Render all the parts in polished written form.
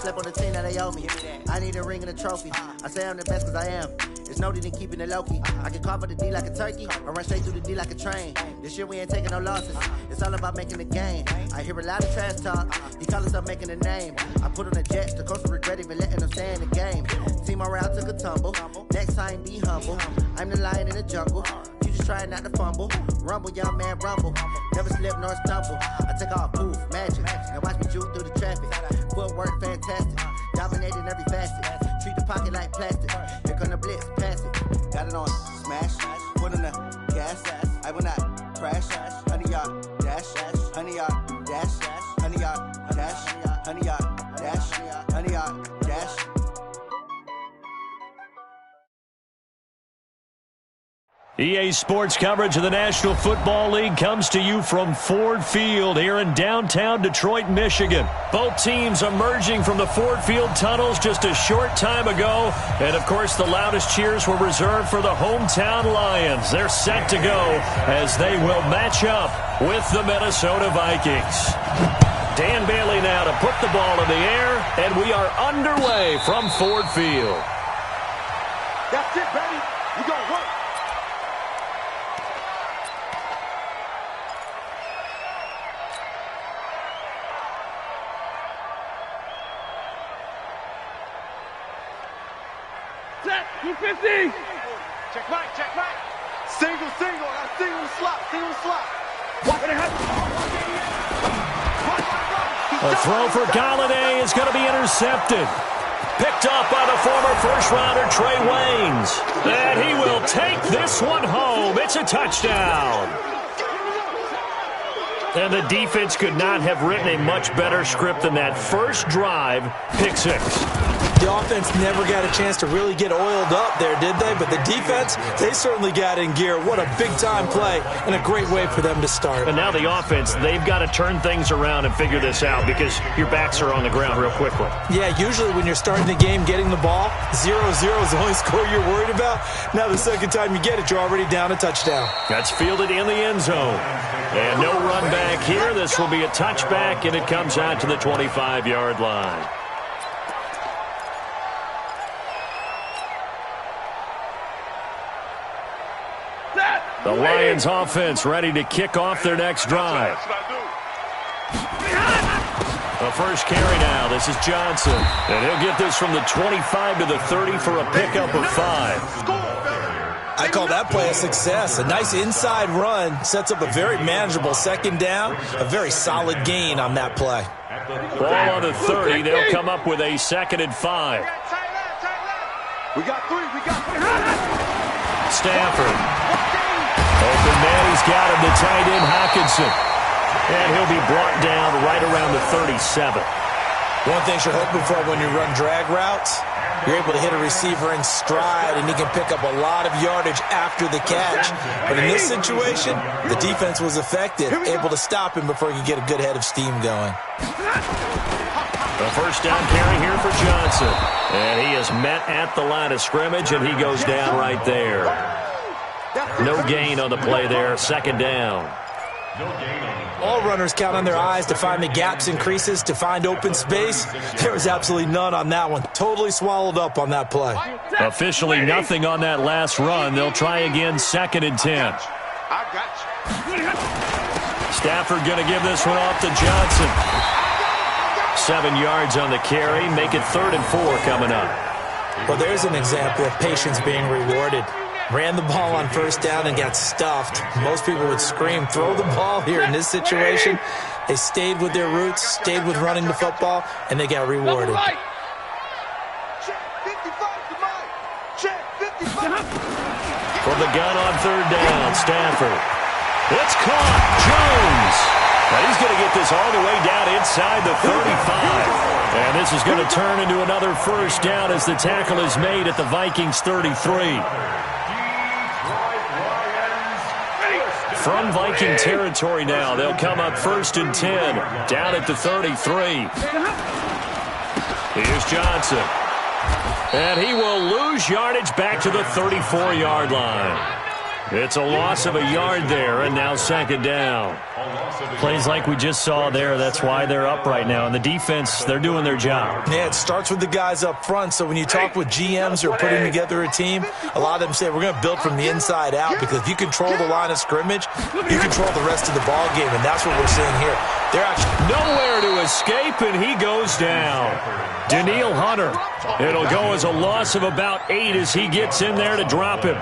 slept on the team that they owe me. I need a ring and a trophy. I say I'm the best cause I am. It's no need in keeping it low-key. I can carve up the D like a turkey, or run straight through the D like a train. This year we ain't taking no losses. It's all about making the game. I hear a lot of trash talk. He call himself making a name. I put on the Jets, the coach will regret even letting them stay in the game. Team morale took a tumble. Next time be humble. I'm the lion in the jungle. You just trying not to fumble. Rumble, young man, rumble. Never slip nor stumble. I take off, poof, magic. Now watch me juke through the traffic. Footwork fantastic. Dominating every facet. Treat the pocket like plastic. Here come the blitz, pass it. Got it on, smash. Put in the gas. I will not crash. 100-yard dash. 100-yard dash. 100-yard dash. 100-yard dash. 100-yard dash. EA Sports coverage of the National Football League comes to you from Ford Field here in downtown Detroit, Michigan. Both teams emerging from the Ford Field tunnels just a short time ago. And, of course, the loudest cheers were reserved for the hometown Lions. They're set to go as they will match up with the Minnesota Vikings. Dan Bailey now to put the ball in the air, and we are underway from Ford Field. That's it, baby. We gonna work. Set, 250. Check right. Single. I got single slot. What did it happen? A throw for Galladay is going to be intercepted. Picked up by the former first-rounder Trey Waynes. And he will take this one home. It's a touchdown. And the defense could not have written a much better script than that first drive, pick six. The offense never got a chance to really get oiled up there, did they? But the defense, they certainly got in gear. What a big-time play and a great way for them to start. And now the offense, they've got to turn things around and figure this out because your backs are on the ground real quickly. Yeah, usually when you're starting the game getting the ball, 0-0 is the only score you're worried about. Now the second time you get it, you're already down a touchdown. That's fielded in the end zone. And no run back here. This will be a touchback, and it comes out to the 25-yard line. The Lions offense ready to kick off their next drive. The first carry now. This is Johnson. And he'll get this from the 25 to the 30 for a pickup of 5. I call that play a success. A nice inside run sets up a very manageable second down. A very solid gain on that play. Ball on the 30. They'll come up with a 2nd and 5. We got 3. Stafford. Open man, he's got him, the tight end, Hockenson. And he'll be brought down right around the 37. One thing you're hoping for when you run drag routes, you're able to hit a receiver in stride, and he can pick up a lot of yardage after the catch. But in this situation, the defense was effective, able to stop him before he could get a good head of steam going. The first down carry here for Johnson. And he is met at the line of scrimmage, and he goes down right there. No gain on the play there, 2nd down. All runners count on their eyes to find the gaps and creases, to find open space. There was absolutely none on that one. Totally swallowed up on that play. Officially nothing on that last run. They'll try again, 2nd and 10. I got you. Stafford going to give this one off to Johnson. 7 yards on the carry. Make it 3rd and 4 coming up. Well, there's an example of patience being rewarded. Ran the ball on first down and got stuffed. Most people would scream, throw the ball here. In this situation, they stayed with their roots, stayed with running the football, and they got rewarded. From the gun on 3rd down, Stafford. It's caught. Jones. Now he's going to get this all the way down inside the 35. And this is going to turn into another first down as the tackle is made at the Vikings 33. From Viking territory now, they'll come up 1st and 10, down at the 33. Here's Johnson. And he will lose yardage back to the 34-yard line. It's a loss of a yard there, and now second down. Plays like we just saw there, that's why they're up right now. And the defense, they're doing their job. Yeah, it starts with the guys up front. So when you talk with GMs who are putting together a team, a lot of them say we're going to build from the inside out, because if you control the line of scrimmage, you control the rest of the ball game, and that's what we're seeing here. They're actually nowhere to escape, and he goes down. Danielle Hunter. It'll go as a loss of about 8 as he gets in there to drop him.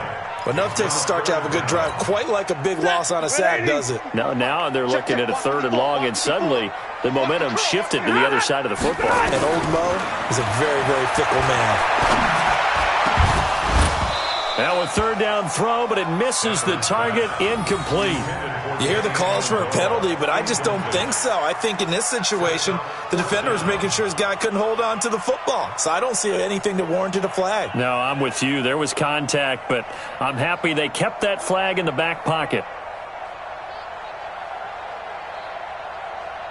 Enough takes to start to have a good drive, quite like a big loss on a sack, does it? No, now they're looking at a 3rd and long, and suddenly the momentum shifted to the other side of the football. And old Mo is a very, very fickle man. Now a 3rd down throw, but it misses the target, incomplete. You hear the calls for a penalty, but I just don't think so. I think in this situation, the defender was making sure his guy couldn't hold on to the football. So I don't see anything that warranted a flag. No, I'm with you. There was contact, but I'm happy they kept that flag in the back pocket.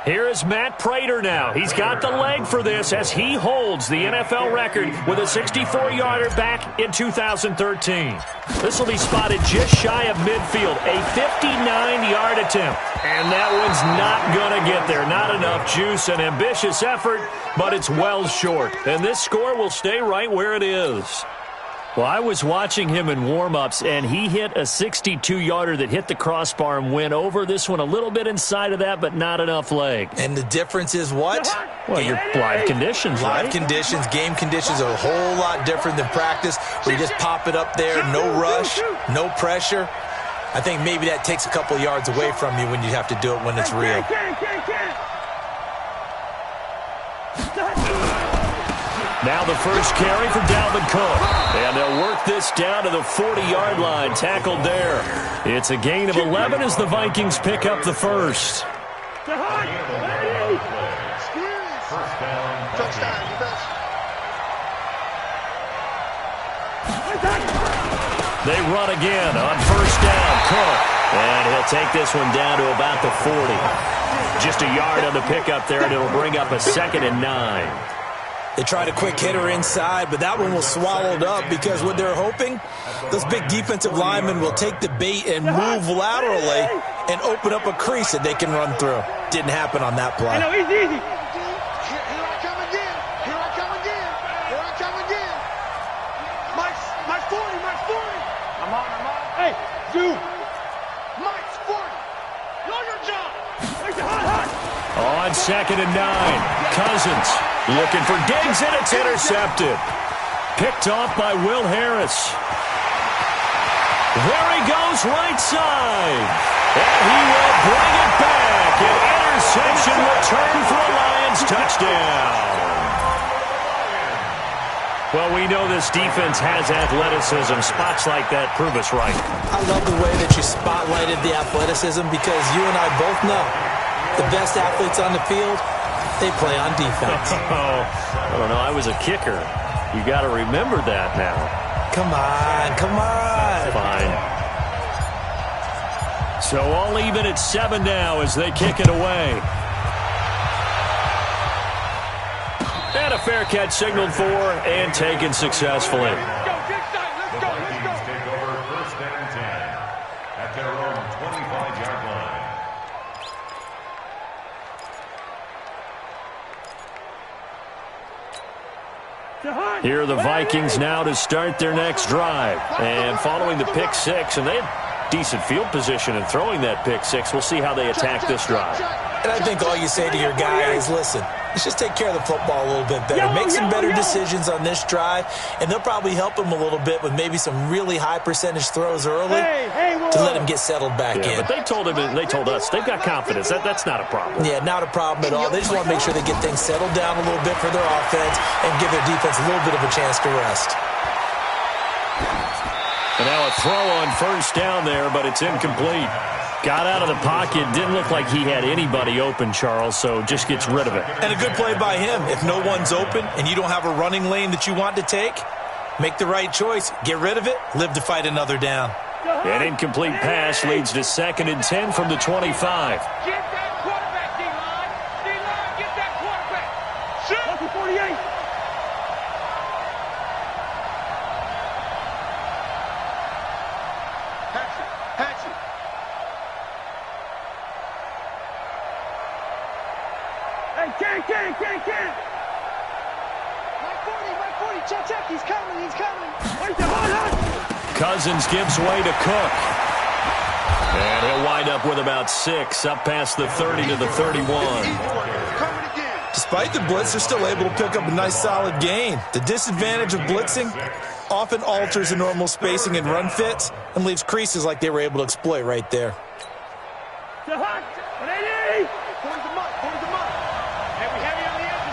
Here is Matt Prater now. He's got the leg for this as he holds the NFL record with a 64-yarder back in 2013. This will be spotted just shy of midfield, a 59-yard attempt. And that one's not going to get there. Not enough juice, an ambitious effort, but it's well short. And this score will stay right where it is. Well, I was watching him in warm-ups, and he hit a 62-yarder that hit the crossbar and went over. This one a little bit inside of that, but not enough leg. And the difference is what? Well, your live conditions, right? Live conditions, game conditions are a whole lot different than practice, where you just pop it up there, no rush, no pressure. I think maybe that takes a couple yards away from you when you have to do it when it's real. Now the first carry for Dalvin Cook. And they'll work this down to the 40-yard line, tackled there. It's a gain of 11 as the Vikings pick up the first. They run again on first down, Cook. And he'll take this one down to about the 40. Just a yard on the pickup there, and it'll bring up a 2nd and 9. They tried a quick hitter inside, but that one was swallowed up because what they're hoping, those big defensive linemen will take the bait and move laterally and open up a crease that they can run through. Didn't happen on that play. Easy. Here I come again. Here I come again. Here I come again. Mike's 40. I'm on. Hey, Zoo. Mike's 40. Know your job. On 2nd and 9, Cousins looking for Diggs, and it's intercepted. Picked off by Will Harris. There he goes, right side. And he will bring it back. An interception return for a Lions touchdown. Well, we know this defense has athleticism. Spots like that prove us right. I love the way that you spotlighted the athleticism, because you and I both know the best athletes on the field, they play on defense. Oh, I don't know. I was a kicker. You got to remember that now. Come on. Fine. So all even at 7 now as they kick it away. And a fair catch signaled for and taken successfully. Let's go. Take over 1st and 10 at their own 25-yard line. Here are the Vikings now to start their next drive. And following the pick 6, and they had decent field position in throwing that pick 6. We'll see how they attack this drive. And I think all you say to your guy is, listen, let's just take care of the football a little bit better. Make some better decisions on this drive, and they'll probably help him a little bit with maybe some really high percentage throws early to let him get settled back in. But they told him, and they told us, they've got confidence. That's not a problem. Yeah, not a problem at all. They just want to make sure they get things settled down a little bit for their offense and give their defense a little bit of a chance to rest. And now a throw on first down there, but it's incomplete. Got out of the pocket. Didn't look like he had anybody open, Charles, so just gets rid of it. And a good play by him. If no one's open and you don't have a running lane that you want to take, make the right choice. Get rid of it. Live to fight another down. An incomplete pass leads to 2nd and 10 from the 25. Get that quarterback, D-line. D-line, get that quarterback. Shoot. 48. check. He's coming. Cousins gives way to Cook. And he'll wind up with about 6, up past the 30 to the 31. Despite the blitz, they're still able to pick up a nice solid gain. The disadvantage of blitzing often alters the normal spacing and run fits and leaves creases like they were able to exploit right there.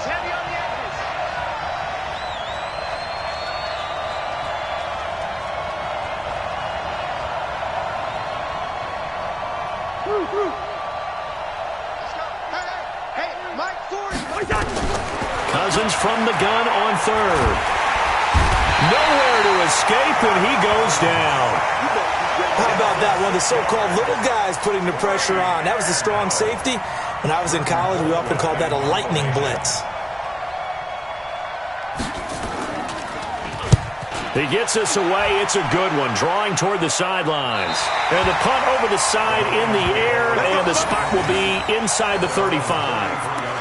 Heavy on the edges. Hey, Mike, 40. Cousins from the gun on 3rd. Nowhere to escape, and he goes down. How about that? One of the so-called little guys putting the pressure on. That was a strong safety. When I was in college, we often called that a lightning blitz. He gets us away. It's a good one, drawing toward the sidelines. And the punt over the side in the air, and the spot will be inside the 35.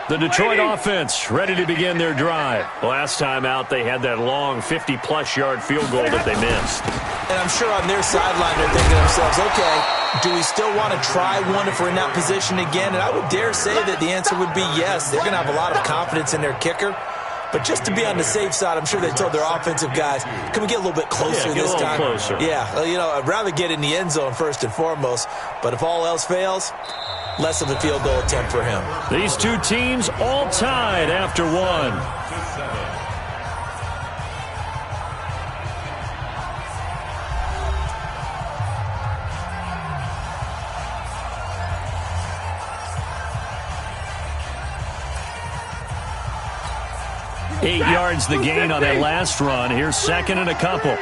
The Detroit offense ready to begin their drive. Last time out, they had that long 50-plus yard field goal that they missed. And I'm sure on their sideline they're thinking to themselves, okay, do we still want to try one if we're in that position again? And I would dare say that the answer would be yes. They're going to have a lot of confidence in their kicker. But just to be on the safe side, I'm sure they told their offensive guys, can we get a little bit closer this time? Closer. Yeah, I'd rather get in the end zone first and foremost. But if all else fails, less of a field goal attempt for him. These two teams all tied after 1. 8 yards the gain on that last run. Here's 2nd and a couple.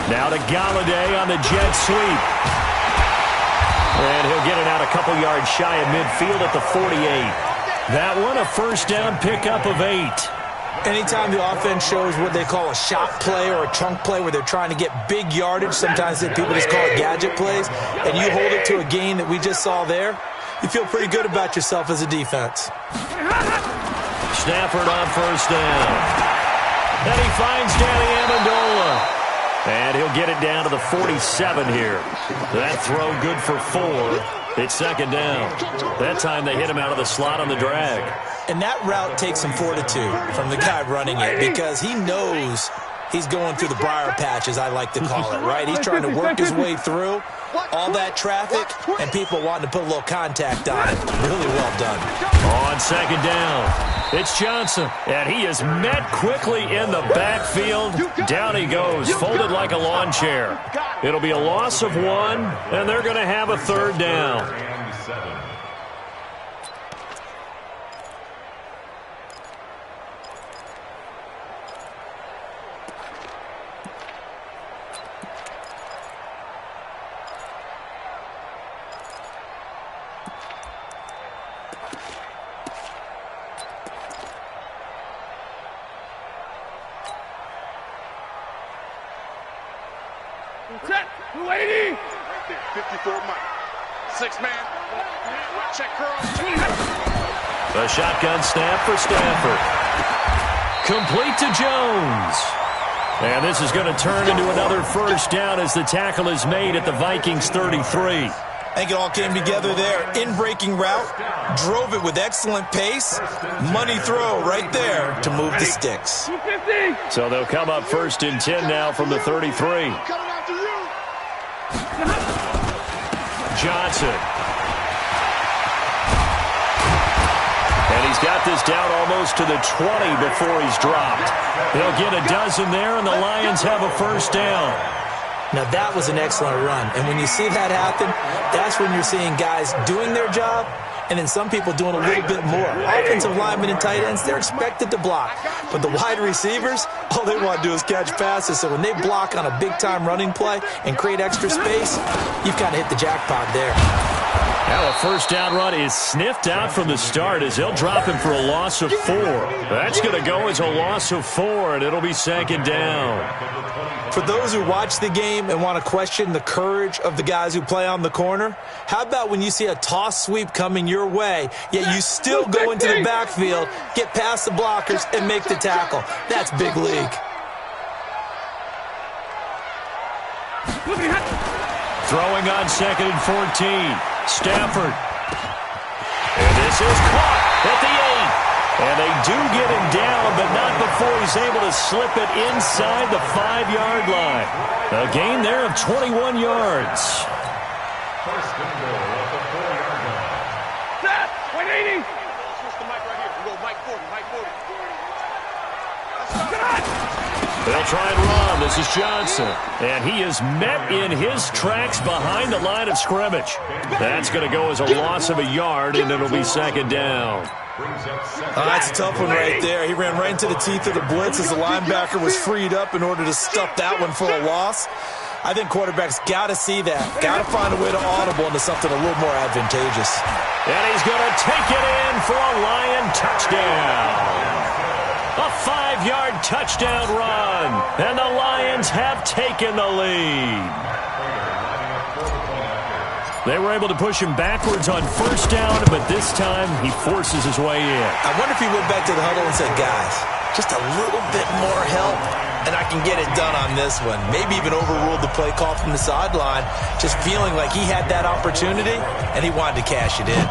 Now to Galladay on the jet sweep. And he'll get it out a couple yards shy of midfield at the 48. That one a first down pickup of 8. Anytime the offense shows what they call a shot play or a chunk play where they're trying to get big yardage, sometimes people just call it gadget plays, and you hold it to a gain that we just saw there, you feel pretty good about yourself as a defense. Stafford on first down. And he finds Danny Amendola. And he'll get it down to the 47 here. That throw good for 4. It's 2nd down. That time they hit him out of the slot on the drag. And that route takes some fortitude from the guy running it because he knows he's going through the briar patch, as I like to call it, right? He's trying to work his way through all that traffic and people wanting to put a little contact on it. Really well done. On 2nd down. It's Johnson, and he is met quickly in the backfield. Down he goes, folded like a lawn chair. It'll be a loss of 1, and they're going to have a 3rd down. Set, 280. Right there, 54 Mike. 6-man. Check curl. A shotgun snap for Stafford. Complete to Jones. And this is going to turn into another first down as the tackle is made at the Vikings 33. I think it all came together there. In-breaking route, drove it with excellent pace. Money throw right there to move the sticks. So they'll come up 1st and 10 now from the 33. Johnson. And he's got this down almost to the 20 before he's dropped. They'll get a dozen there, and the Lions have a first down. Now, that was an excellent run. And when you see that happen, that's when you're seeing guys doing their job and then some people doing a little bit more. Offensive linemen and tight ends, they're expected to block. But the wide receivers, all they want to do is catch passes. So when they block on a big-time running play and create extra space, you've kind of hit the jackpot there. Now a first down run is sniffed out from the start as they'll drop him for a loss of 4. That's going to go as a loss of 4, and it'll be second down. For those who watch the game and want to question the courage of the guys who play on the corner, how about when you see a toss sweep coming your way, yet you still go into the backfield, get past the blockers, and make the tackle? That's big league. Throwing on 2nd and 14. Stafford. And this is caught at the 8. And they do get him down, but not before he's able to slip it inside the 5-yard line. A gain there of 21 yards. First and goal at the 4-yard line. Set! 180! Switch the mic right here. We go Mike 40, Mike 40. They'll try and run. This is Johnson. And he is met in his tracks behind the line of scrimmage. That's going to go as a loss of a yard, and it'll be second down. That's a tough one right there. He ran right into the teeth of the blitz as the linebacker was freed up in order to stuff that one for a loss. I think quarterbacks got to see that. Got to find a way to audible into something a little more advantageous. And he's going to take it in for a Lion touchdown. A 5-yard touchdown run. And the Lions have taken the lead. They were able to push him backwards on first down, but this time he forces his way in. I wonder if he went back to the huddle and said, guys, just a little bit more help, and I can get it done on this one. Maybe even overruled the play call from the sideline, just feeling like he had that opportunity, and he wanted to cash it in.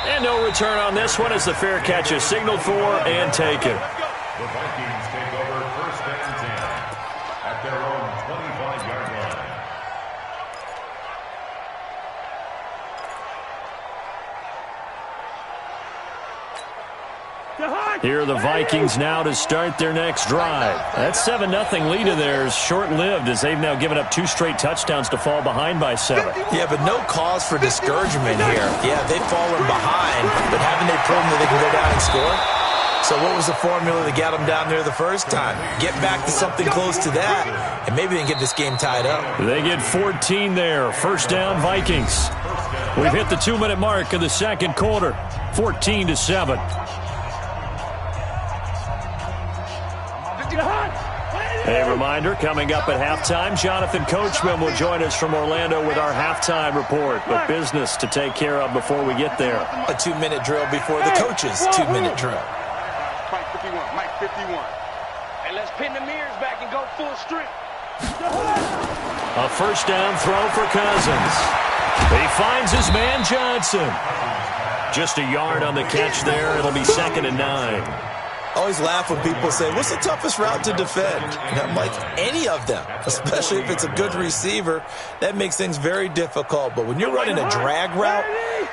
And no return on this one as the fair catch is signaled for and taken. The Vikings take over first and 10 at their own 25-yard line. Here are the Vikings now to start their next drive. That 7-0 lead of theirs short-lived as they've now given up 2 straight touchdowns to fall behind by 7. Yeah, but no cause for discouragement here. Yeah, they've fallen behind, but haven't they proven that they can go down and score? So what was the formula that got them down there the first time? Get back to something close to that, and maybe they can get this game tied up. They get 14 there. First down, Vikings. We've hit the 2-minute mark of the second quarter. 14-7. A reminder, coming up at halftime, Jonathan Coachman will join us from Orlando with our halftime report. But business to take care of before we get there. A 2-minute drill before the coach's 2-minute drill. Mike 51, Mike 51. And let's pin the mirrors back and go full strength. A first down throw for Cousins. He finds his man Johnson. Just a yard on the catch there. It'll be 2nd and 9. I always laugh when people say, what's the toughest route to defend? And I'm like, any of them, especially if it's a good receiver. That makes things very difficult. But when you're running a drag route,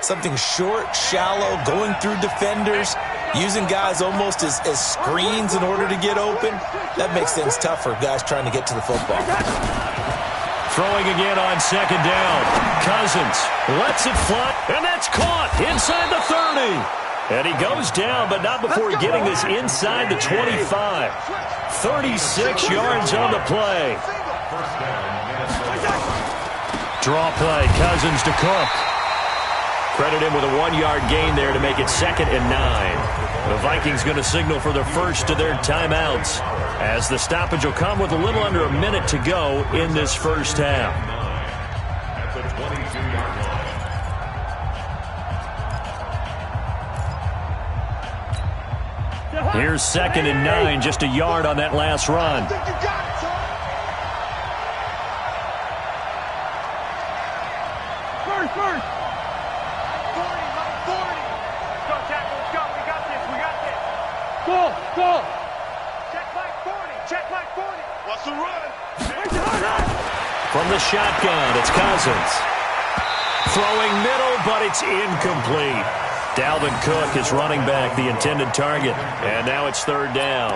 something short, shallow, going through defenders, using guys almost as screens in order to get open, that makes things tough for guys trying to get to the football. Throwing again on 2nd down. Cousins lets it fly, and that's caught inside the 30. And he goes down, but not before getting this inside the 25. 36 yards on the play. Draw play, Cousins to Cook. Credit him with a 1-yard gain there to make it 2nd and 9. The Vikings going to signal for the first of their timeouts, as the stoppage will come with a little under a minute to go in this first half. At the 22-yard line. Here's 2nd and 9, just a yard on that last run. I think you got it, son. First. 40, 40. Go, tackle, let's go. We got this, Go. Check Mike 40, check Mike 40. What's the run? From the shotgun, it's Cousins. Throwing middle, but it's incomplete. Dalvin Cook is running back, the intended target. And now it's 3rd down.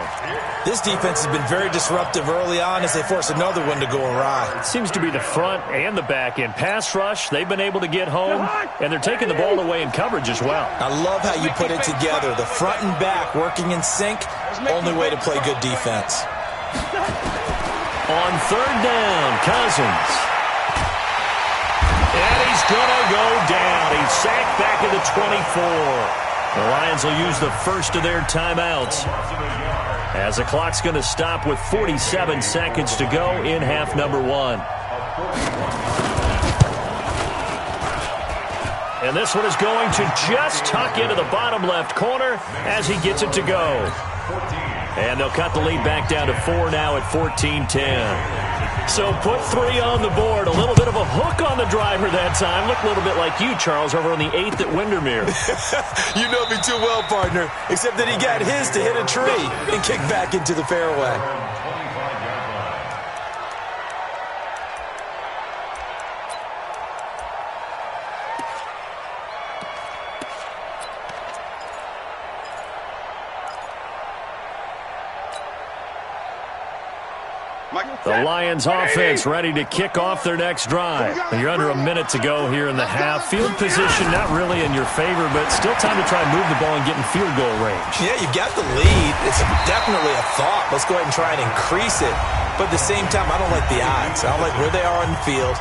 This defense has been very disruptive early on as they force another one to go awry. It seems to be the front and the back end. Pass rush, they've been able to get home, and they're taking the ball away in coverage as well. I love how you put it together. The front and back working in sync, only way to play good defense. On 3rd down, Cousins. And he's going to go down. He's sacked back at the 24. The Lions will use the first of their timeouts, as the clock's going to stop with 47 seconds to go in half number 1. And this one is going to just tuck into the bottom left corner as he gets it to go. And they'll cut the lead back down to 4 now at 14-10. So put 3 on the board. A little bit of a hook on the driver that time. Looked a little bit like you, Charles, over on the 8th at Windermere. You know me too well, partner, except that he got his to hit a tree and kick back into the fairway. The Lions offense ready to kick off their next drive. You're under a minute to go here in the half. Field position not really in your favor, but still time to try and move the ball and get in field goal range. Yeah, you've got the lead. It's definitely a thought. Let's go ahead and try and increase it. But at the same time, I don't like the odds. I don't like where they are on the field.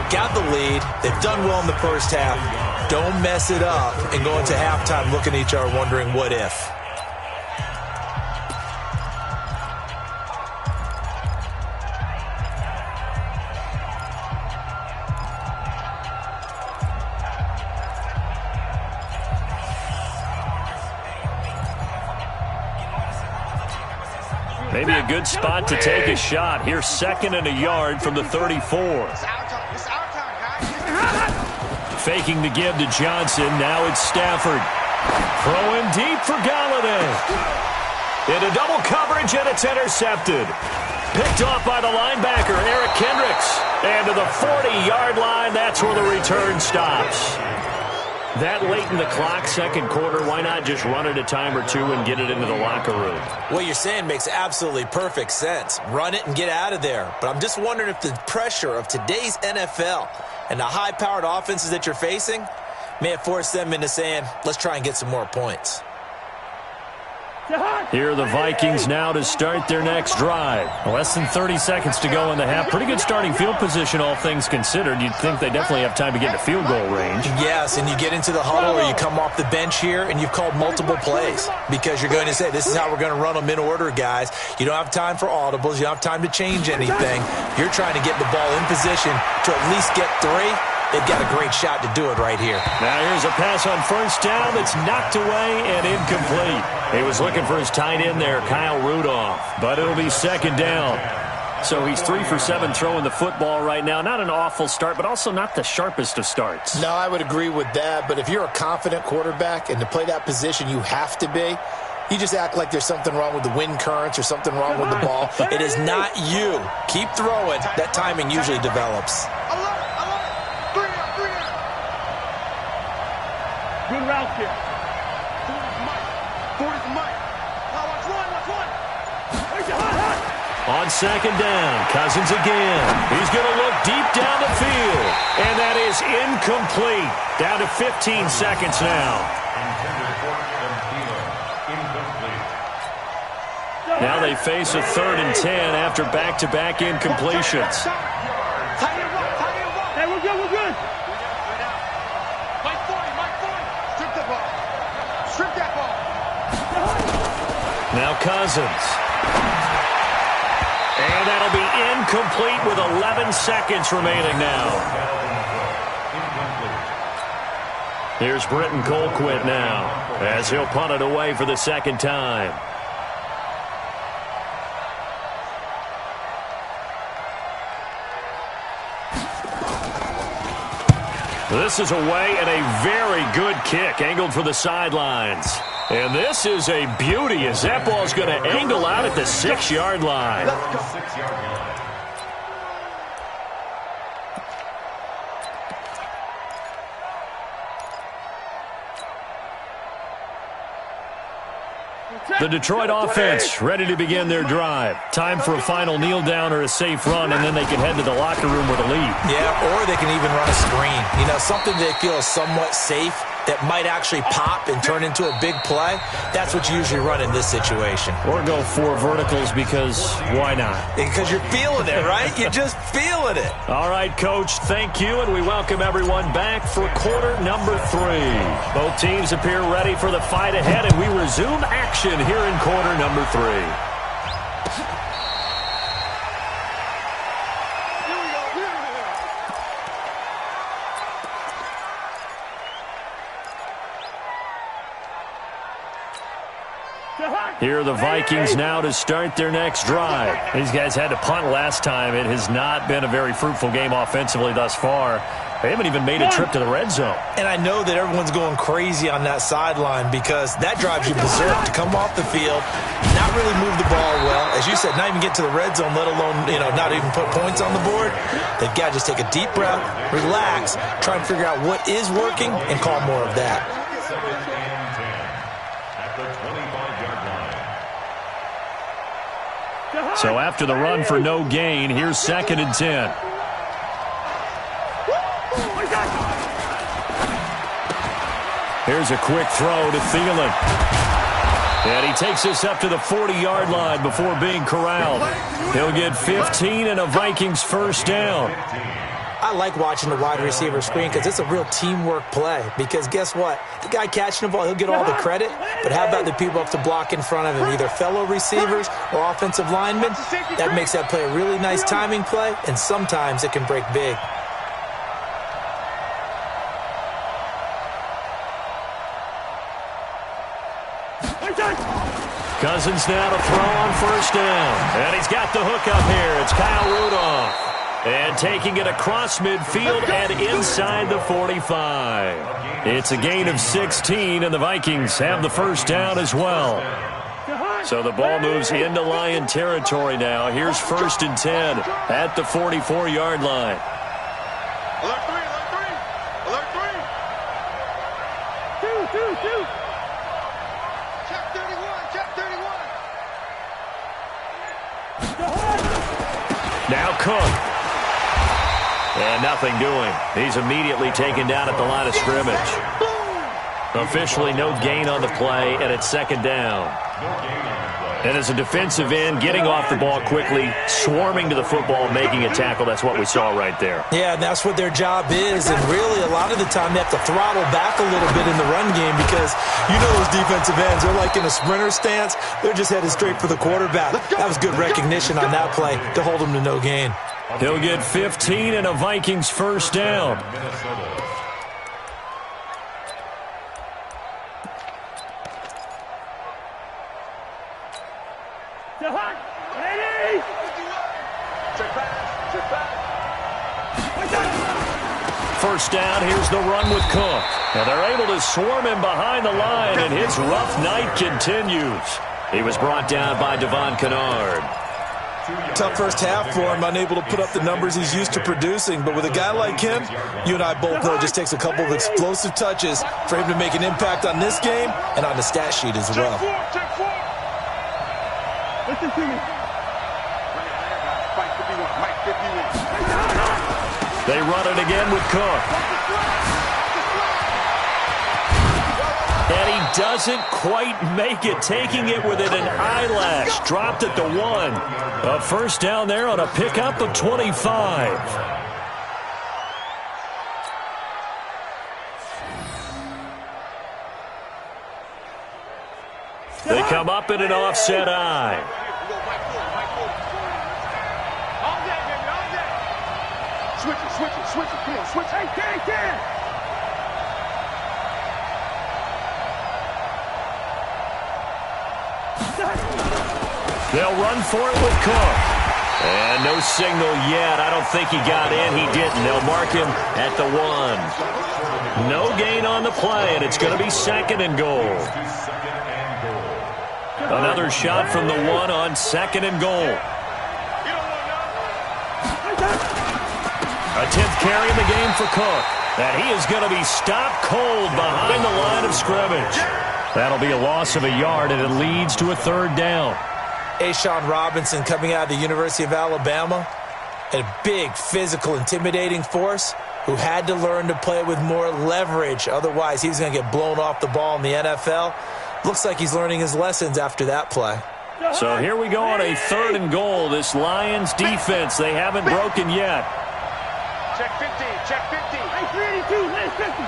Got the lead. They've done well in the first half. Don't mess it up and go into halftime looking at each other wondering what if. Maybe a good spot to take a shot. Here's 2nd and a yard from the 34. Faking the give to Johnson. Now it's Stafford. Throwing deep for Galladay. Into double coverage, and it's intercepted. Picked off by the linebacker, Eric Kendricks. And to the 40-yard line, that's where the return stops. That late in the clock, second quarter, why not just run it a time or two and get it into the locker room? What you're saying makes absolutely perfect sense. Run it and get out of there. But I'm just wondering if the pressure of today's NFL and the high-powered offenses that you're facing may have forced them into saying, let's try and get some more points. Here are the Vikings now to start their next drive. Less than 30 seconds to go in the half. Pretty good starting field position, all things considered. You'd think they definitely have time to get to field goal range. Yes, and you get into the huddle or you come off the bench here and you've called multiple plays because you're going to say, this is how we're going to run them in order, guys. You don't have time for audibles. You don't have time to change anything. You're trying to get the ball in position to at least get 3. They've got a great shot to do it right here. Now here's a pass on first down that's knocked away and incomplete. He was looking for his tight end there, Kyle Rudolph, but it'll be 2nd down. So he's 3 for 7 throwing the football right now. Not an awful start, but also not the sharpest of starts. No, I would agree with that, but if you're a confident quarterback and to play that position you have to be, you just act like there's something wrong with the wind currents or something wrong with the ball. It is not you. Keep throwing. That timing usually develops. Good route here. Forward Mike. Watch one. On 2nd down, Cousins again. He's going to look deep down the field. And that is incomplete. Down to 15 seconds now. Now they face a 3rd and 10 after back-to-back incompletions. Hey, we're good. Mike 40. Strip the ball. Strip that ball. Now Cousins. And that'll be incomplete with 11 seconds remaining now. Here's Britton Colquitt now as he'll punt it away for the 2nd time. This is away and a very good kick angled for the sidelines. And this is a beauty as that ball's going to angle out at the 6-yard line. The Detroit offense ready to begin their drive. Time for a final kneel down or a safe run, and then they can head to the locker room with a lead. Yeah, or they can even run a screen. You know, something they feel is somewhat safe that might actually pop and turn into a big play, that's what you usually run in this situation. Or go 4 verticals because why not? Because you're feeling it, right? You're just feeling it. All right, Coach, thank you, and we welcome everyone back for quarter number 3. Both teams appear ready for the fight ahead, and we resume action here in quarter number 3. Here are the Vikings now to start their next drive. These guys had to punt last time. It has not been a very fruitful game offensively thus far. They haven't even made a trip to the red zone. And I know that everyone's going crazy on that sideline because that drives you berserk to come off the field, not really move the ball well. As you said, not even get to the red zone, let alone, not even put points on the board. They've got to just take a deep breath, relax, try and figure out what is working, and call more of that. So after the run for no gain, here's 2nd and 10. Here's a quick throw to Thielen. And he takes us up to the 40-yard line before being corralled. He'll get 15 and a Vikings first down. I like watching the wide receiver screen because it's a real teamwork play. Because guess what? The guy catching the ball, he'll get all the credit. But how about the people up to block in front of him, either fellow receivers or offensive linemen? That makes that play a really nice timing play, and sometimes it can break big. Cousins now to throw on first down. And he's got the hook up here. It's Kyle Rudolph. And taking it across midfield and inside the 45. It's a gain of 16, and the Vikings have the first down as well. So the ball moves into Lion territory now. Here's 1st and 10 at the 44-yard line. Alert 3, alert 3. Alert 3. 2. Check 31, check 31. Now Cook. And nothing doing. He's immediately taken down at the line of scrimmage. Officially no gain on the play, and it's 2nd down. And as a defensive end, getting off the ball quickly, swarming to the football, making a tackle, that's what we saw right there. Yeah, and that's what their job is. And really, a lot of the time, they have to throttle back a little bit in the run game because you know those defensive ends, they're like in a sprinter stance. They're just headed straight for the quarterback. That was good recognition on that play to hold them to no gain. He'll get 15 and a Vikings first down. First down, here's the run with Cook. And they're able to swarm him behind the line, and his rough night continues. He was brought down by Devon Kennard. Tough first half for him, unable to put up the numbers he's used to producing. But with a guy like him, you and I both know it just takes a couple of explosive touches for him to make an impact on this game and on the stat sheet as well. Check 4. Listen to me. Mike 51, Mike 51. They run it again with Cook. And he doesn't quite make it, taking it within an eyelash. Dropped at the 1. A first down there on a pickup of 25. They come up in an offset eye. Switch it. Come on, switch it. Hey, They'll run for it with Cook. And no signal yet. I don't think he got in. He didn't. They'll mark him at the 1. No gain on the play, and it's going to be 2nd and goal. Another shot from the 1 on 2nd and goal. A 10th carry in the game for Cook. And he is going to be stopped cold behind the line of scrimmage. That'll be a loss of a yard, and it leads to a 3rd down. Ashawn Robinson coming out of the University of Alabama. A big, physical, intimidating force. who had to learn to play with more leverage. Otherwise, he's going to get blown off the ball in the NFL. Looks like he's learning his lessons after that play. So here we go on a 3rd and goal. This Lions defense, they haven't broken yet. Check 50, check 50. Hey, 382, hey, 50.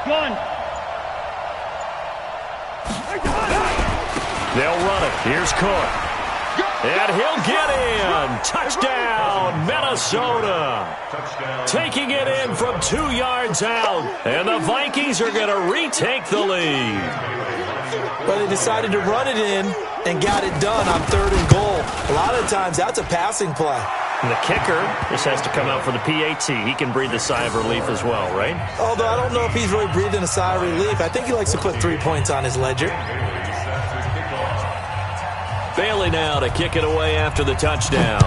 Gun. They'll run it. Here's Cook. And he'll get in. Touchdown, Minnesota. Taking it in from 2 yards out. And the Vikings are going to retake the lead. Well, they decided to run it in and got it done on 3rd and goal. A lot of times, that's a passing play. And the kicker just has to come out for the PAT. He can breathe a sigh of relief as well, right? Although I don't know if he's really breathing a sigh of relief. I think he likes to put 3 points on his ledger. Bailey now to kick it away after the touchdown.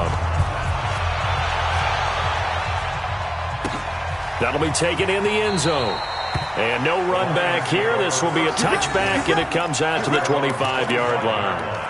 That'll be taken in the end zone. And no run back here. This will be a touchback, and it comes out to the 25-yard line.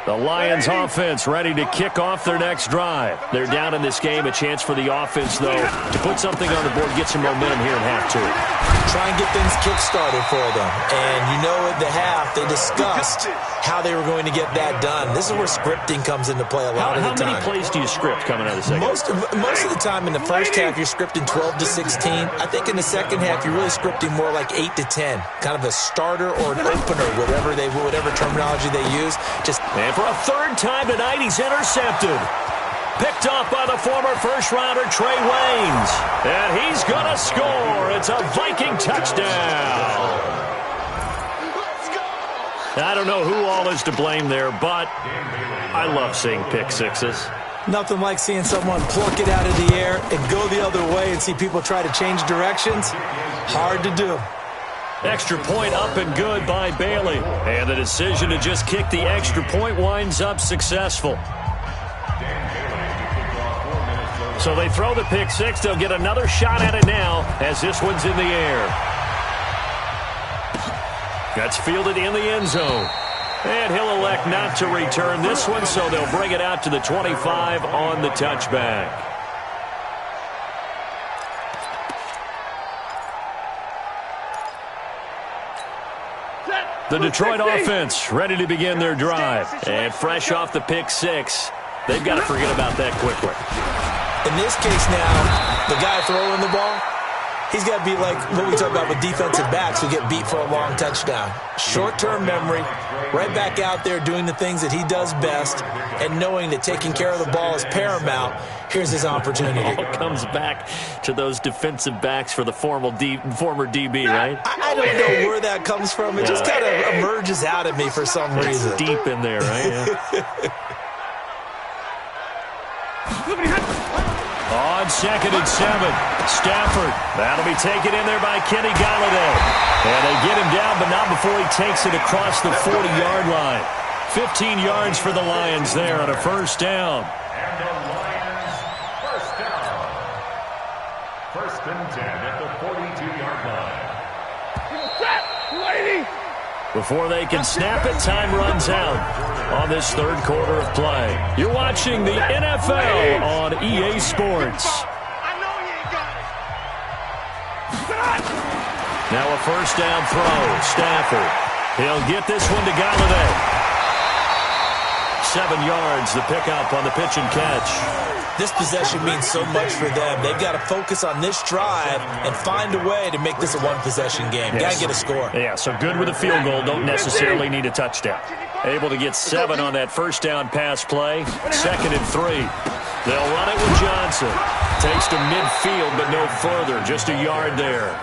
The Lions offense ready to kick off their next drive. They're down in this game. A chance for the offense, though, to put something on the board, get some momentum here in half 2. Try and get things kick-started for them. And you know at the half, they discussed how they were going to get that done. This is where scripting comes into play a lot of the time. How many plays do you script coming out of the second? Most of the time in the first half, you're scripting 12 to 16. I think in the second half, you're really scripting more like 8 to 10. Kind of a starter or an opener, whatever terminology they use. And for a 3rd time tonight, he's intercepted. Picked off by the former first-rounder Trey Waynes. And he's going to score. It's a Viking touchdown. I don't know who all is to blame there, but I love seeing pick sixes. Nothing like seeing someone pluck it out of the air and go the other way and see people try to change directions. Hard to do. Extra point up and good by Bailey. And the decision to just kick the extra point winds up successful. So they throw the pick six. They'll get another shot at it now as this one's in the air. That's fielded in the end zone. And he'll elect not to return this one, so they'll bring it out to the 25 on the touchback. The Detroit offense ready to begin their drive. And fresh off the pick six, they've got to forget about that quickly. In this case now, the guy throwing the ball, he's got to be like what we talk about with defensive backs who get beat for a long touchdown. Short-term memory, right back out there doing the things that he does best, and knowing that taking care of the ball is paramount. Here's his opportunity. It all comes back to those defensive backs for the former DB, right? I don't know where that comes from. It just kind of emerges out of me for some reason. It's deep in there, right? Yeah. On 2nd and 7, Stafford. That'll be taken in there by Kenny Galladay. And they get him down, but not before he takes it across the 40-yard line. 15 yards for the Lions there on a first down. And the Lions, first down. 1st and 10 at the 42-yard line. Before they can snap it, time runs out on this 3rd quarter of play. You're watching the NFL on EA Sports. Now a first down throw. Stafford. He'll get this one to Galladay. 7 yards, the pickup on the pitch and catch. This possession means so much for them. They've got to focus on this drive and find a way to make this a one-possession game. Yes. Got to get a score. Yeah, so good with a field goal. Don't necessarily need a touchdown. Able to get 7 on that first down pass play. 2nd and 3. They'll run it with Johnson. Takes to midfield, but no further. Just a yard there.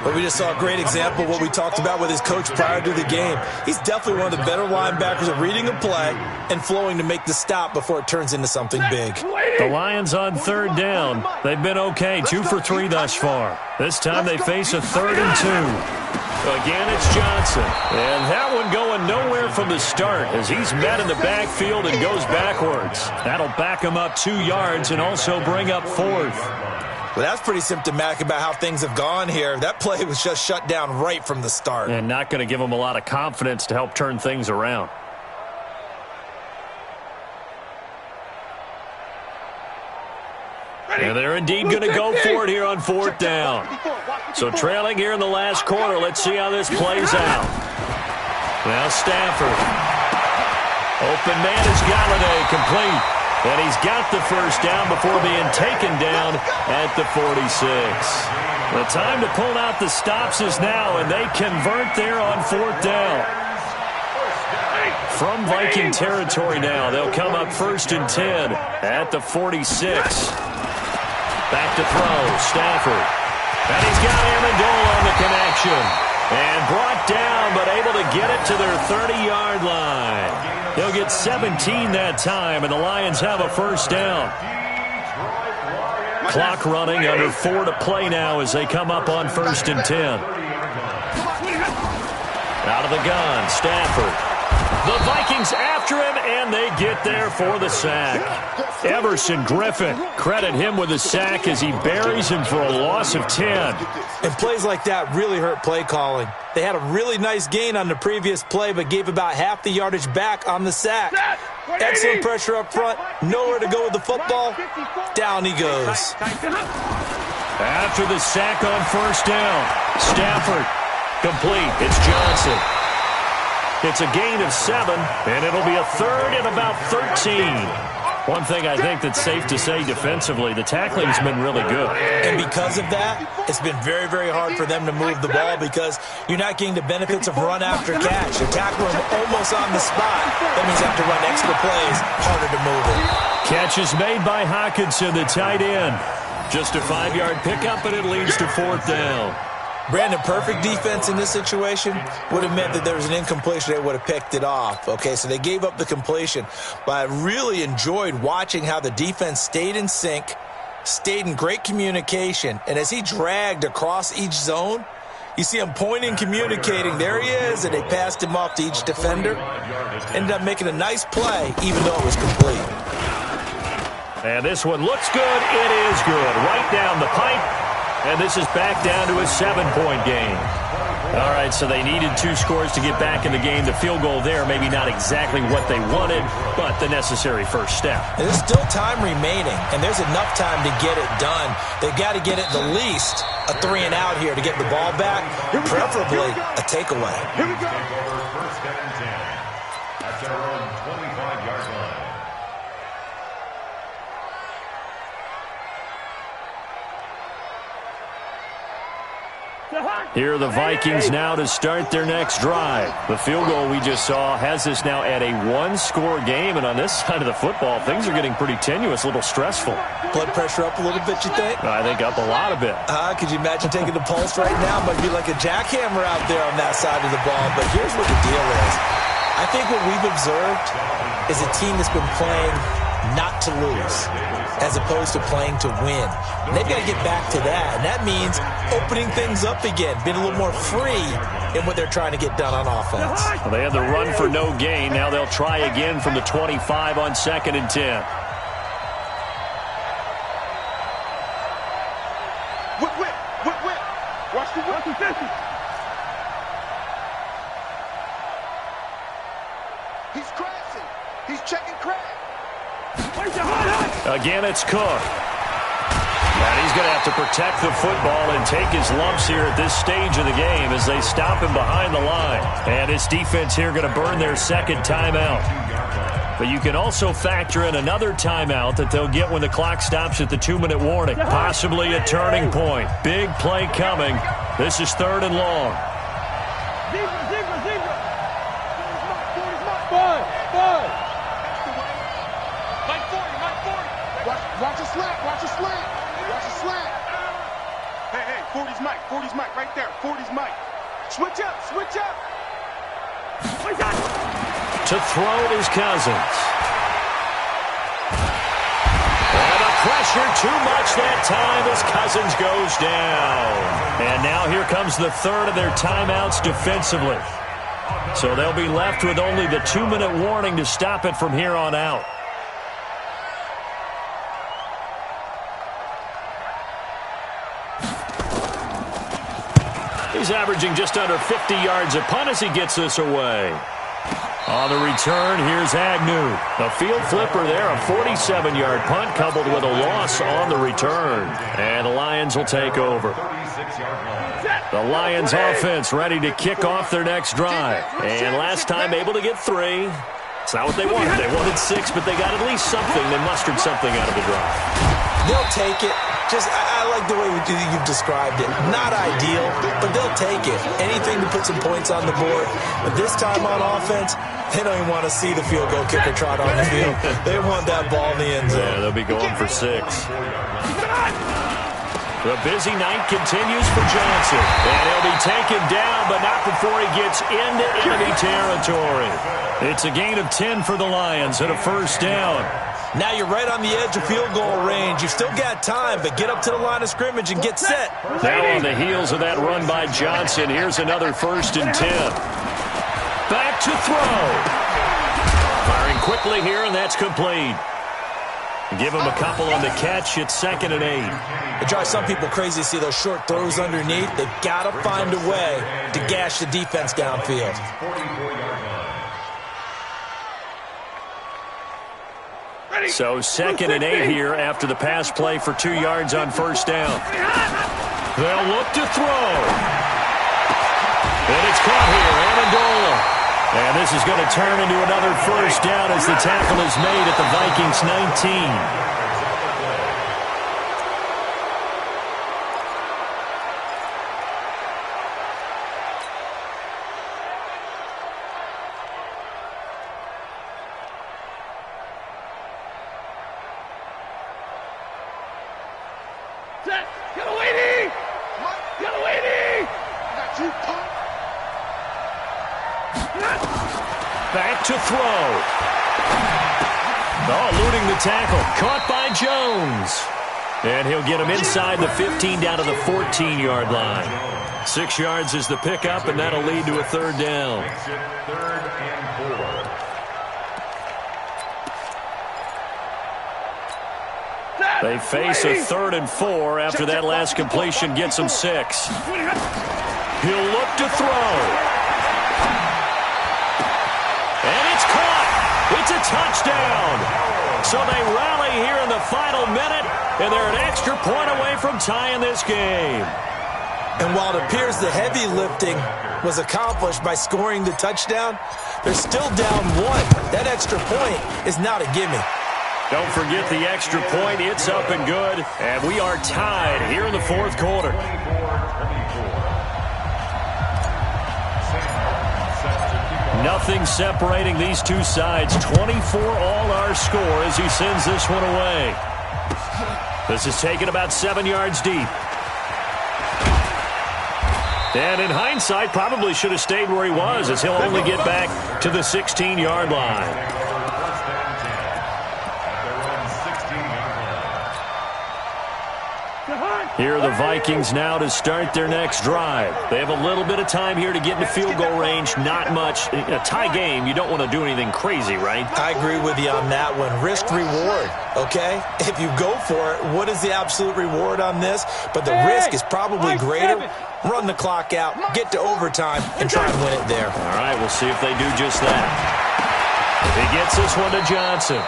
But we just saw a great example of what we talked about with his coach prior to the game. He's definitely one of the better linebackers at reading a play and flowing to make the stop before it turns into something big. The Lions on 3rd down. They've been okay, 2 for 3 thus far. This time they face a 3rd and 2. Again, it's Johnson. And that one going nowhere from the start as he's met in the backfield and goes backwards. That'll back him up 2 yards and also bring up 4th. Well, that's pretty symptomatic about how things have gone here. That play was just shut down right from the start. And not going to give him a lot of confidence to help turn things around. And they're indeed going to go for it here on 4th down. So trailing here in the last quarter. Let's see how this plays out. Now Stafford. Open man is Galladay, complete. And he's got the first down before being taken down at the 46. The time to pull out the stops is now, and they convert there on 4th down. From Viking territory now, they'll come up 1st and 10 at the 46. Back to throw, Stafford. And he's got Amendola on the connection. And brought down, but able to get it to their 30-yard line. They'll get 17 that time, and the Lions have a first down. Clock running, under 4 to play now as they come up on 1st and 10. Out of the gun, Stafford. The Vikings after him, and they get there for the sack. Everson Griffin, credit him with a sack as he buries him for a loss of 10. And plays like that really hurt play calling. They had a really nice gain on the previous play, but gave about half the yardage back on the sack. Excellent pressure up front, nowhere to go with the football. Down he goes. After the sack on 1st down, Stafford complete. It's Johnson. It's a gain of 7, and it'll be a 3rd and about 13. One thing I think that's safe to say defensively, the tackling's been really good. And because of that, it's been very, very hard for them to move the ball because you're not getting the benefits of run after catch. You tackle him almost on the spot. That means you have to run extra plays, harder to move it. Catch is made by Hockenson, the tight end. Just a 5-yard pickup, and it leads to 4th down. Brandon, perfect defense in this situation would have meant that there was an incompletion. They would have picked it off. Okay, so they gave up the completion. But I really enjoyed watching how the defense stayed in sync, stayed in great communication. And as he dragged across each zone, you see him pointing, communicating. There he is, and they passed him off to each defender. Ended up making a nice play, even though it was complete. And this one looks good. It is good. Right down the pipe. And this is back down to a 7-point game. All right, so they needed 2 scores to get back in the game. The field goal there, maybe not exactly what they wanted, but the necessary first step. And there's still time remaining, and there's enough time to get it done. They've got to get at the least a 3-and-out here to get the ball back, preferably a takeaway. Here we go. First and 10 at their own 25-yard line. Here are the Vikings now to start their next drive. The field goal we just saw has us now at a 1-score game, and on this side of the football, things are getting pretty tenuous, a little stressful. Blood pressure up a little bit, you think? I think up a lot of it. Could you imagine taking the pulse right now? Might be like a jackhammer out there on that side of the ball, but here's what the deal is. I think what we've observed is a team that's been playing not to lose, as opposed to playing to win. And they've got to get back to that, and that means opening things up again, being a little more free in what they're trying to get done on offense. Well, they had the run for no gain. Now they'll try again from the 25 on 2nd and 10. Whip. Watch the whip. He's crashing. He's checking crack. Again, it's Cook. And he's going to have to protect the football and take his lumps here at this stage of the game as they stop him behind the line. And his defense here going to burn their 2nd timeout. But you can also factor in another timeout that they'll get when the clock stops at the 2-minute warning. Possibly a turning point. Big play coming. This is 3rd and long. Zebra. Watch a slant. Hey, 40's Mike, right there. 40's Mike. Switch up. To throw is Cousins. And a pressure too much that time as Cousins goes down. And now here comes the third of their timeouts defensively. So they'll be left with only the 2-minute warning to stop it from here on out. He's averaging just under 50 yards a punt as he gets this away. On the return, here's Agnew. A field flipper there, a 47-yard punt coupled with a loss on the return. And the Lions will take over. The Lions offense ready to kick off their next drive. And last time able to get 3. It's not what they wanted. They wanted 6, but they got at least something. They mustered something out of the drive. They'll take it. I like the way you've described it. Not ideal, but they'll take it. Anything to put some points on the board. But this time on offense, they don't even want to see the field goal kicker trot on the field. They want that ball in the end zone. Yeah, they'll be going for 6. The busy night continues for Johnson. And he'll be taken down, but not before he gets into enemy territory. It's a gain of 10 for the Lions and a first down. Now you're right on the edge of field goal range. You've still got time, but get up to the line of scrimmage and get set. Now on the heels of that run by Johnson, here's another 1st and 10. Back to throw. Firing quickly here, and that's complete. Give him a couple on the catch. It's 2nd and 8. It drives some people crazy to see those short throws underneath. They've got to find a way to gash the defense downfield. So 2nd and 8 here after the pass play for 2 yards on first down. They'll look to throw. And it's caught here, Amendola. And this is going to turn into another first down as the tackle is made at the Vikings 19. Back to throw. Oh, eluding the tackle. Caught by Jones. And he'll get him inside the 15 down to the 14-yard line. 6 yards is the pickup, and that'll lead to a third down. They face a 3rd and 4 after that last completion gets them 6. He'll look to throw. And it's caught. It's a touchdown. So they rally here in the final minute, and they're an extra point away from tying this game. And while it appears the heavy lifting was accomplished by scoring the touchdown, they're still down 1. That extra point is not a gimme. Don't forget the extra point. It's up and good. And we are tied here in the 4th quarter. Nothing separating these two sides. 24 all our score as he sends this one away. This is taken about 7 yards deep. And in hindsight, probably should have stayed where he was as he'll only get back to the 16-yard line. Here are the Vikings now to start their next drive. They have a little bit of time here to get into field goal range. Not much. In a tie game, you don't want to do anything crazy, right? I agree with you on that one. Risk reward, okay? If you go for it, what is the absolute reward on this? But the risk is probably greater. Run the clock out, get to overtime, and try and win it there. All right, we'll see if they do just that. He gets this one to Johnson.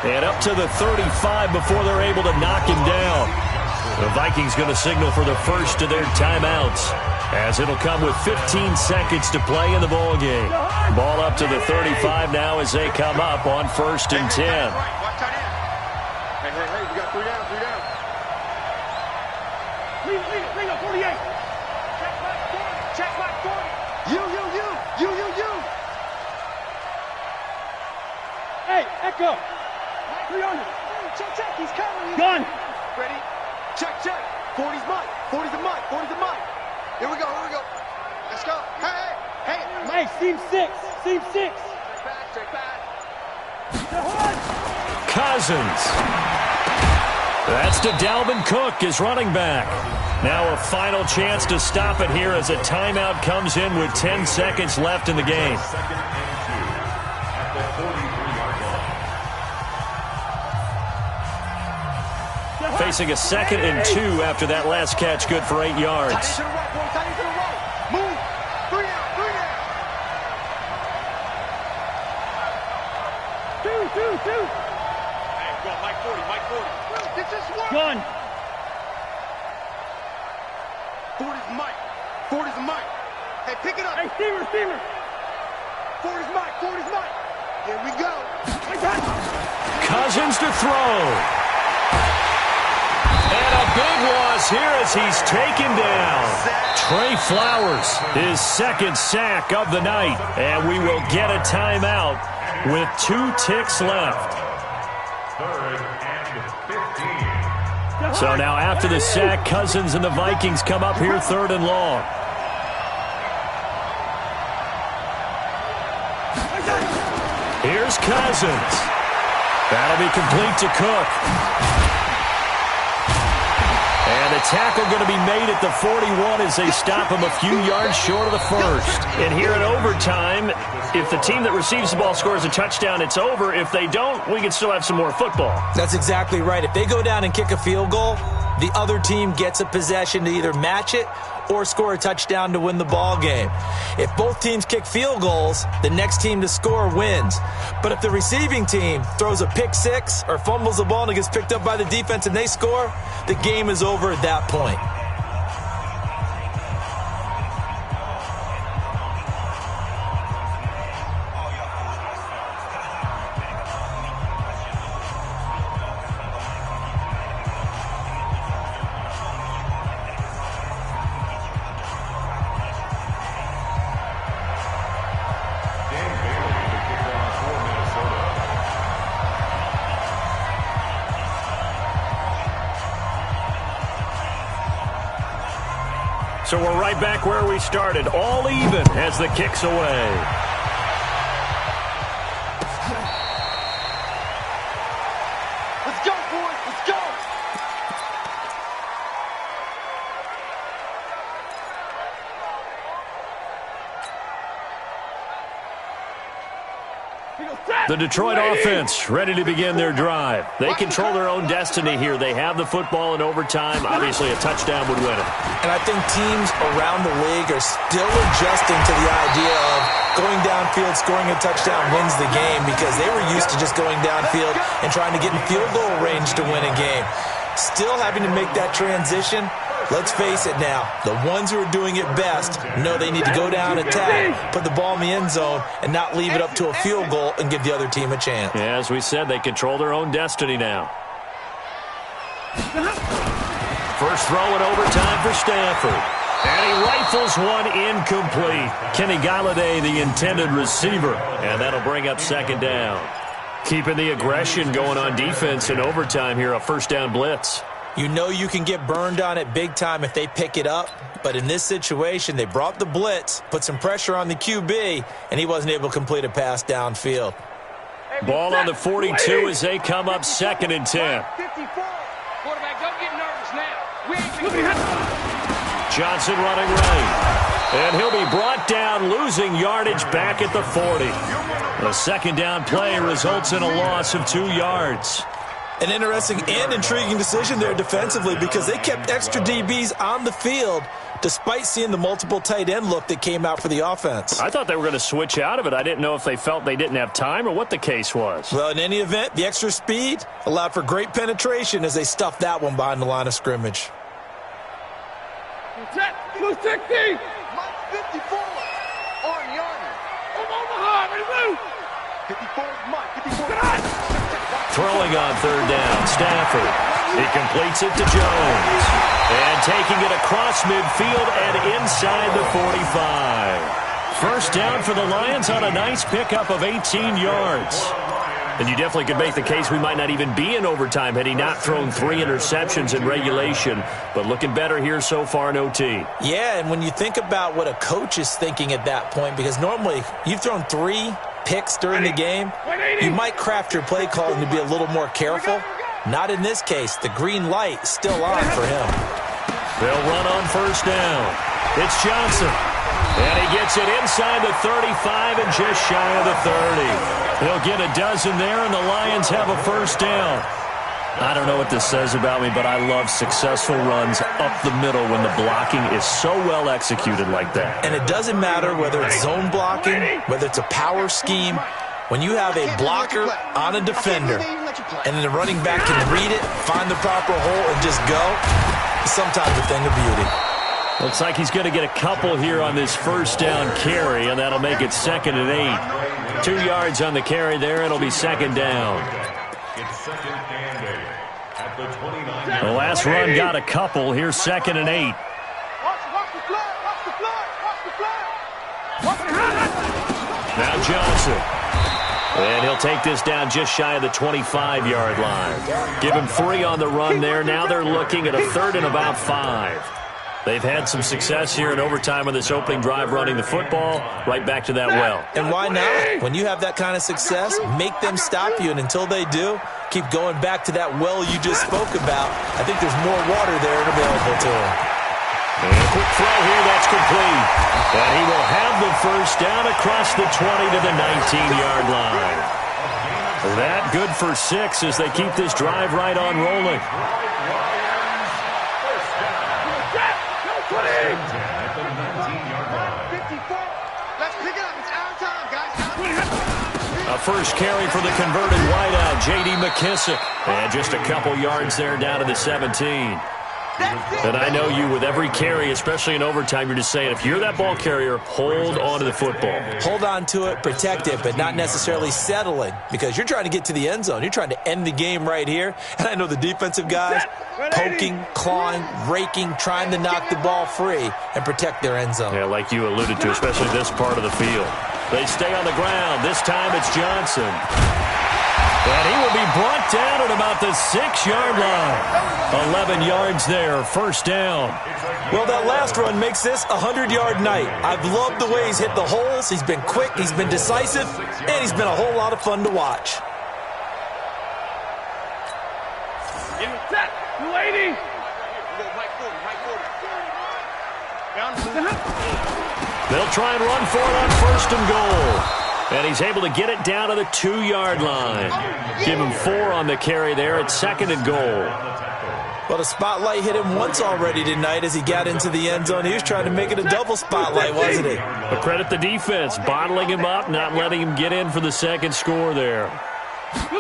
And up to the 35 before they're able to knock him down. The Vikings going to signal for the first of their timeouts, as it'll come with 15 seconds to play in the ball game. Ball up to the 35 now as they come up on 1st and 10. Hey, we got 3 down, 3 down. Lead up, 48. Check back 40. You. Hey, Echo. 300. Check, he's coming. Gun. Ready? Check. 40's mine. 40's the mine. Here we go. Let's go. Hey. Mike, seam 6. Check back. Cousins. That's to Dalvin Cook, his running back. Now a final chance to stop it here as a timeout comes in with 10 seconds left in the game. Second and 2 at the 43-yard line. Facing a 2nd and 2 after that last catch, good for 8 yards. Tight to the right, boy. Tight to the right. Move. 3 out. 3 out. 2. Hey, go on, Mike 40. Mike 40. Get this one. Gun. 40's Mike. 40's Mike. Hey, pick it up. Hey, steamer. 40's Mike. Here we go. Cousins to throw. And a big loss here as he's taken down. Trey Flowers, his 2nd sack of the night. And we will get a timeout with 2 ticks left. 3rd and 15. So now after the sack, Cousins and the Vikings come up here 3rd and long. Here's Cousins. That'll be complete to Cook. And the tackle going to be made at the 41 as they stop him a few yards short of the first. And here in overtime, if the team that receives the ball scores a touchdown, it's over. If they don't, we can still have some more football. That's exactly right. If they go down and kick a field goal, the other team gets a possession to either match it or score a touchdown to win the ball game. If both teams kick field goals, the next team to score wins. But if the receiving team throws a pick six or fumbles the ball and it gets picked up by the defense and they score, the game is over at that point. So we're right back where we started, all even as the kick's away. Let's go, boys. Let's go. The Detroit offense ready to begin their drive. They control their own destiny here. They have the football in overtime. Obviously, a touchdown would win it. And I think teams around the league are still adjusting to the idea of going downfield, scoring a touchdown wins the game because they were used to just going downfield and trying to get in field goal range to win a game. Still having to make that transition. Let's face it now, the ones who are doing it best know they need to go down, attack, put the ball in the end zone, and not leave it up to a field goal and give the other team a chance. Yeah, as we said, they control their own destiny now. First throw in overtime for Stanford. And he rifles one incomplete. Kenny Galladay, the intended receiver. And that'll bring up 2nd down. Keeping the aggression going on defense in overtime here, a first down blitz. You know you can get burned on it big time if they pick it up, but in this situation, they brought the blitz, put some pressure on the QB, and he wasn't able to complete a pass downfield. Ball on the 42 as they come up 2nd and 10. 54. Quarterback, don't get nervous now. Johnson running right. And he'll be brought down, losing yardage back at the 40. The 2nd down play results in a loss of 2 yards. An interesting and intriguing decision there defensively because they kept extra DBs on the field despite seeing the multiple tight end look that came out for the offense. I thought they were going to switch out of it. I didn't know if they felt they didn't have time or what the case was. Well, in any event, the extra speed allowed for great penetration as they stuffed that one behind the line of scrimmage. Blue 60. Mike 54. On Yarner. Omaha, ready to move. 54 is Mike. 54. Throwing on 3rd down, Stafford. He completes it to Jones. And taking it across midfield and inside the 45. First down for the Lions on a nice pickup of 18 yards. And you definitely could make the case we might not even be in overtime had he not thrown 3 interceptions in regulation. But looking better here so far in OT. Yeah, and when you think about what a coach is thinking at that point, because normally you've thrown 3 picks during the game, you might craft your play calling to be a little more careful. Not in this case. The green light is still on for him. They'll run on first down. It's Johnson. And he gets it inside the 35 and just shy of the 30. They'll get a dozen there, and the Lions have a first down. I don't know what this says about me, but I love successful runs up the middle when the blocking is so well executed like that. And it doesn't matter whether it's zone blocking, whether it's a power scheme. When you have a blocker on a defender and then the running back can read it, find the proper hole, and just go, it's sometimes a thing of beauty. Looks like he's going to get a couple here on this first down carry, and that'll make it 2nd and 8. 2 yards on the carry there. It'll be 2nd down. It's 2nd and 8 at the 29. The last run got a couple. Here's 2nd and 8. Now Johnson. And he'll take this down just shy of the 25-yard line. Give him 3 on the run there. Now they're looking at a 3rd and about 5. They've had some success here in overtime on this opening drive running the football. Right back to that well. And why not? When you have that kind of success, make them stop you. And until they do, keep going back to that well you just spoke about. I think there's more water there available to them. And a quick throw here, that's complete. And he will have the first down across the 20 to the 19-yard line. That good for 6 as they keep this drive right on rolling. A first carry for the converted wideout, J.D. McKissick. And just a couple yards there down to the 17. And I know you, with every carry, especially in overtime, you're just saying, if you're that ball carrier, hold on to the football. Hold on to it, protect it, but not necessarily settling, because you're trying to get to the end zone. You're trying to end the game right here. And I know the defensive guys poking, clawing, raking, trying to knock the ball free and protect their end zone. Yeah, like you alluded to, especially this part of the field. They stay on the ground. This time it's Johnson. And he will be brought down at about the 6-yard line. 11 yards there, first down. Well, that last run makes this a 100-yard night. I've loved the way he's hit the holes. He's been quick, he's been decisive, and he's been a whole lot of fun to watch. Give me that, 280. They'll try and run for it on 1st and goal. And he's able to get it down to the 2-yard line. Give him 4 on the carry there at 2nd and goal. Well, the spotlight hit him once already tonight as he got into the end zone. He was trying to make it a double spotlight, wasn't he? But credit the defense, bottling him up, not letting him get in for the 2nd score there. They'll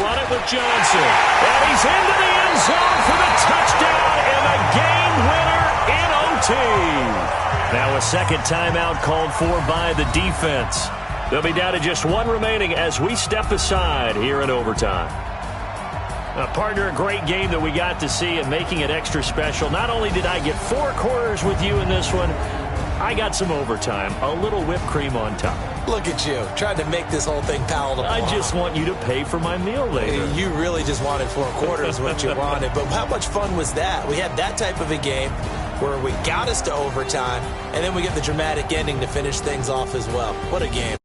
run it with Johnson. And he's into the end zone for the touchdown and the game winner in OT. Now a 2nd timeout called for by the defense. They'll be down to just 1 remaining as we step aside here in overtime. Partner, a great game that we got to see and making it extra special. Not only did I get 4 quarters with you in this one, I got some overtime, a little whipped cream on top. Look at you, trying to make this whole thing palatable. I just want you to pay for my meal later. You really just wanted 4 quarters, what you wanted. But how much fun was that? We had that type of a game where we got us to overtime, and then we get the dramatic ending to finish things off as well. What a game.